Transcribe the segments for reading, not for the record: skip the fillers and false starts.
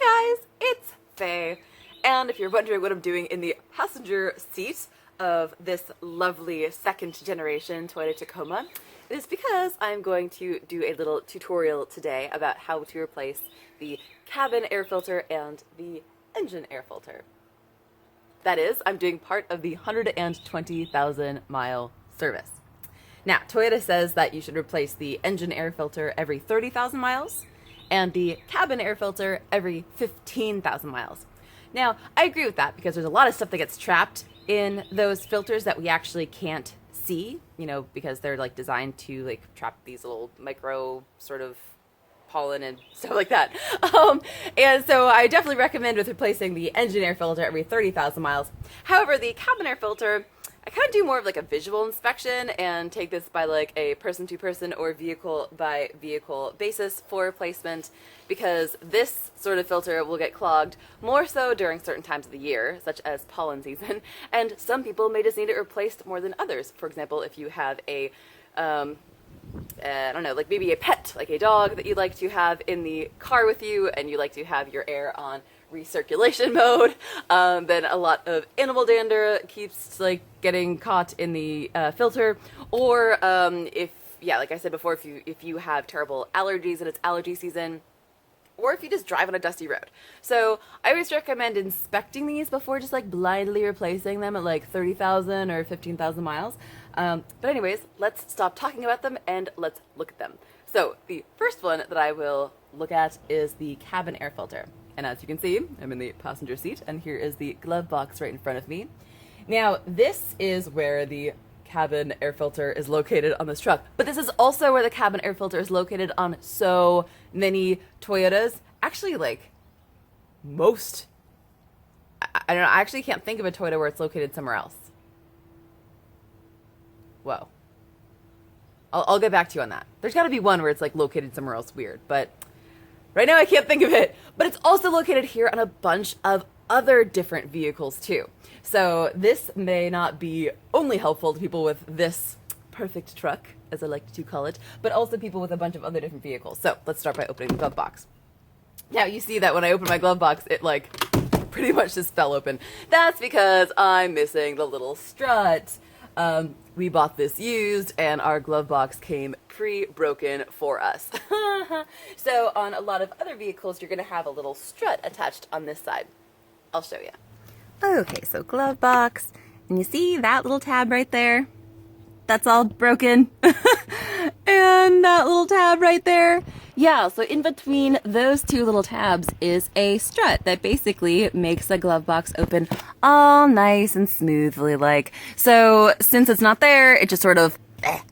Hi guys, it's Faye, and if you're wondering what I'm doing in the passenger seat of this lovely second generation Toyota Tacoma, it is because I'm going to do a little tutorial today about how to replace the cabin air filter and the engine air filter. That is, I'm doing part of the 120,000 mile service. Now, Toyota says that you should replace the engine air filter every 30,000 miles and the cabin air filter every 15,000 miles. Now, I agree with that because there's a lot of stuff that gets trapped in those filters that we actually can't see, you know, because they're like designed to like trap these little micro sort of pollen and stuff like that. And so I definitely recommend with replacing the engine air filter every 30,000 miles. However, the cabin air filter, I kind of do more of like a visual inspection and take this by like a person-to-person or vehicle-by-vehicle basis for replacement, because this sort of filter will get clogged more so during certain times of the year, such as pollen season, and some people may just need it replaced more than others. For example, if you have a I don't know, like maybe a pet, like a dog that you'd like to have in the car with you and you like to have your air on recirculation mode, then a lot of animal dander keeps like getting caught in the filter. Or if, yeah, like I said before, if you have terrible allergies and it's allergy season, or if you just drive on a dusty road. So I always recommend inspecting these before just like blindly replacing them at like 30,000 or 15,000 miles. But anyways, let's stop talking about them and let's look at them. So the first one that I will look at is the cabin air filter. And as you can see, I'm in the passenger seat and here is the glove box right in front of me. Now, this is where the cabin air filter is located on this truck, but this is also where the cabin air filter is located on so many Toyotas. Actually, like most, I don't know, I actually can't think of a Toyota where it's located somewhere else. Whoa. I'll get back to you on that. There's got to be one where it's like located somewhere else weird, but right now I can't think of it. But it's also located here on a bunch of other different vehicles too. So this may not be only helpful to people with this perfect truck, as I like to call it, but also people with a bunch of other different vehicles. So let's start by opening the glove box. Now you see that when I open my glove box, it like pretty much just fell open. That's because I'm missing the little strut. We bought this used and our glove box came pre-broken for us. So on a lot of other vehicles, you're going to have a little strut attached on this side. I'll show you. Okay, so glove box, and you see that little tab right there? That's all broken. And that little tab right there? Yeah, so in between those two little tabs is a strut that basically makes the glove box open all nice and smoothly like. So since it's not there, it just sort of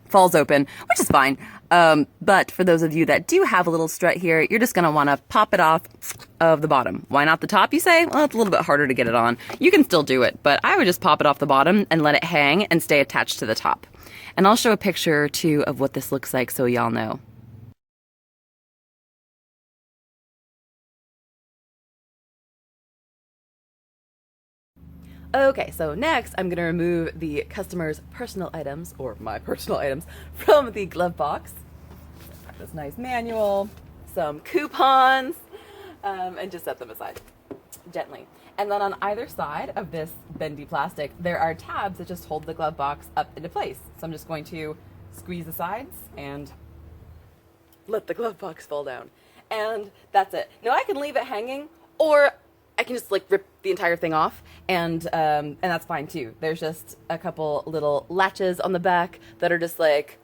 falls open, which is fine. But for those of you that do have a little strut here, you're just going to want to pop it off of the bottom. Why not the top, you say? Well, it's a little bit harder to get it on. You can still do it, but I would just pop it off the bottom and let it hang and stay attached to the top. And I'll show a picture, too, of what this looks like so y'all know. Okay, so next I'm going to remove the customer's personal items, or my personal items, from the glove box. This nice manual, some coupons, and just set them aside gently. And then on either side of this bendy plastic, there are tabs that just hold the glove box up into place. So I'm just going to squeeze the sides and let the glove box fall down. And that's it. Now I can leave it hanging, or I can just like rip the entire thing off, and that's fine too. There's just a couple little latches on the back that are just like,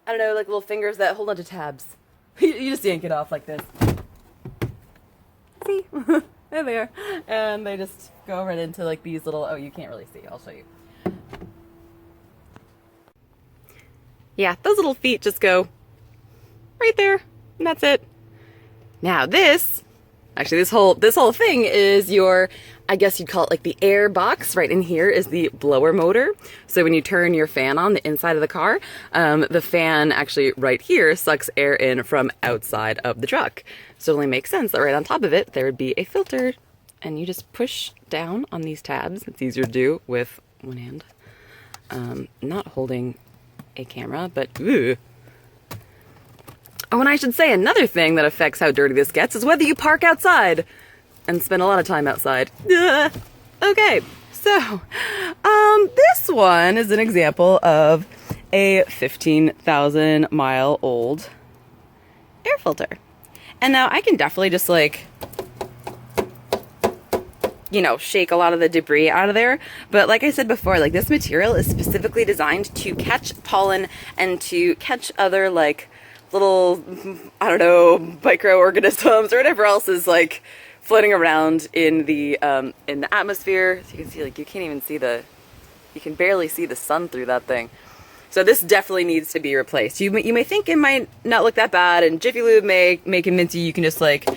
I don't know, like little fingers that hold onto tabs. You just yank it off like this. See? There they are. And they just go right into like these little, oh, you can't really see. I'll show you. Yeah, those little feet just go right there, and that's it. Now this whole thing is your, I guess you'd call it like the air box. Right in here is the blower motor. So when you turn your fan on the inside of the car, the fan actually right here sucks air in from outside of the truck. So it only makes sense that right on top of it, there would be a filter. And you just push down on these tabs. It's easier to do with one hand. Not holding a camera, but ooh. Oh, and I should say another thing that affects how dirty this gets is whether you park outside and spend a lot of time outside. Okay, so this one is an example of a 15,000 mile old air filter. And now I can definitely just like, you know, shake a lot of the debris out of there. But like I said before, like this material is specifically designed to catch pollen and to catch other like little, I don't know, microorganisms or whatever else is like floating around in the atmosphere. So you can see, like, you can't even see you can barely see the sun through that thing. So this definitely needs to be replaced. You may think it might not look that bad, and Jiffy Lube may convince you can just like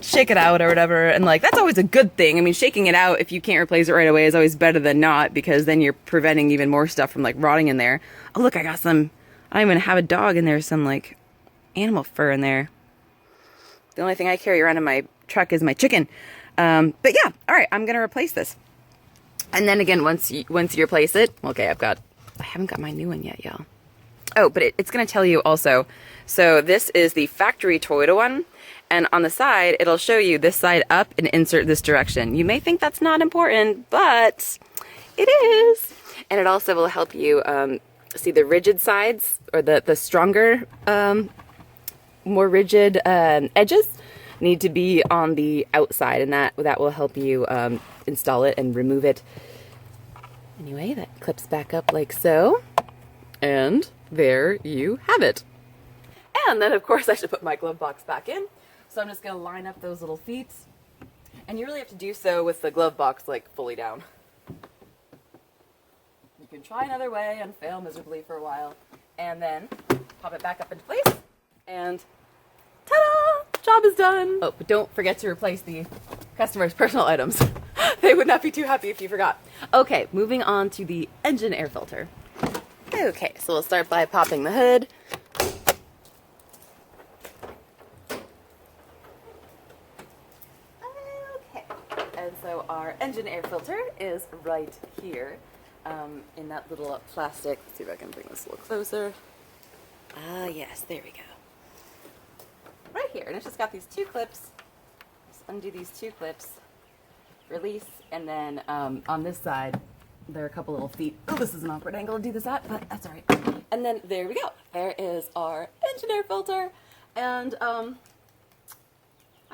shake it out or whatever, and like that's always a good thing. I mean, shaking it out if you can't replace it right away is always better than not, because then you're preventing even more stuff from like rotting in there. Oh look, I don't even have a dog in there, some like animal fur in there. The only thing I carry around in my truck is my chicken. But yeah, all right, I'm gonna replace this. And then again, once you replace it, okay, I haven't got my new one yet, y'all. Oh, but it's gonna tell you also. So this is the factory Toyota one, and on the side, it'll show you this side up and insert this direction. You may think that's not important, but it is. And it also will help you see the rigid sides, or the stronger, more rigid edges need to be on the outside, and that will help you install it and remove it. Anyway, that clips back up like so, and there you have it. And then of course I should put my glove box back in, so I'm just going to line up those little feet, and you really have to do so with the glove box like fully down. You can try another way and fail miserably for a while, and then pop it back up into place, and ta-da! Job is done! Oh, but don't forget to replace the customer's personal items. They would not be too happy if you forgot. Okay, moving on to the engine air filter. Okay, so we'll start by popping the hood. Okay, and so our engine air filter is right here in that little plastic. Let's see if I can bring this a little closer. Ah, yes, there we go. Right here, and it's just got these two clips. Just undo these two clips, release, and then on this side there are a couple little feet. Oh, this is an awkward angle to do this at, but that's all right. And then there we go. There is our engine air filter, and I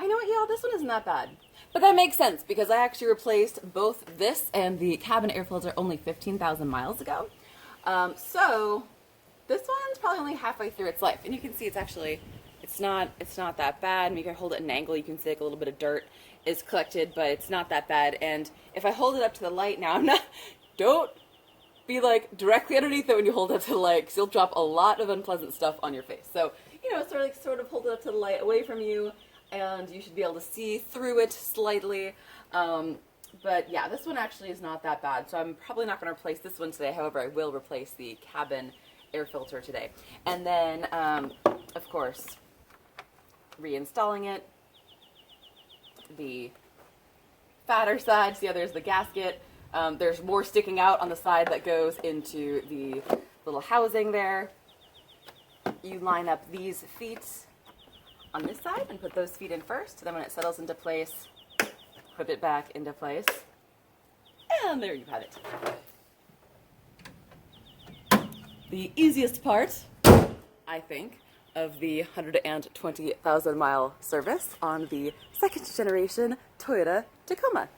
know what, y'all, this one isn't that bad, but that makes sense because I actually replaced both this and the cabin air filter only 15,000 miles ago. So this one's probably only halfway through its life, and you can see it's actually. It's not that bad. And you can hold it at an angle. You can see like a little bit of dirt is collected, but it's not that bad. And if I hold it up to the light now, don't be like directly underneath it when you hold it up to the light, because you'll drop a lot of unpleasant stuff on your face. So, you know, sort of hold it up to the light away from you, and you should be able to see through it slightly. But yeah, this one actually is not that bad. So I'm probably not going to replace this one today. However, I will replace the cabin air filter today. And then, of course, reinstalling it, the fatter side, see how there's the gasket, there's more sticking out on the side that goes into the little housing there. You line up these feet on this side and put those feet in first, then when it settles into place, clip it back into place, and there you have it. The easiest part, I think, of the 120,000 mile service on the second generation Toyota Tacoma.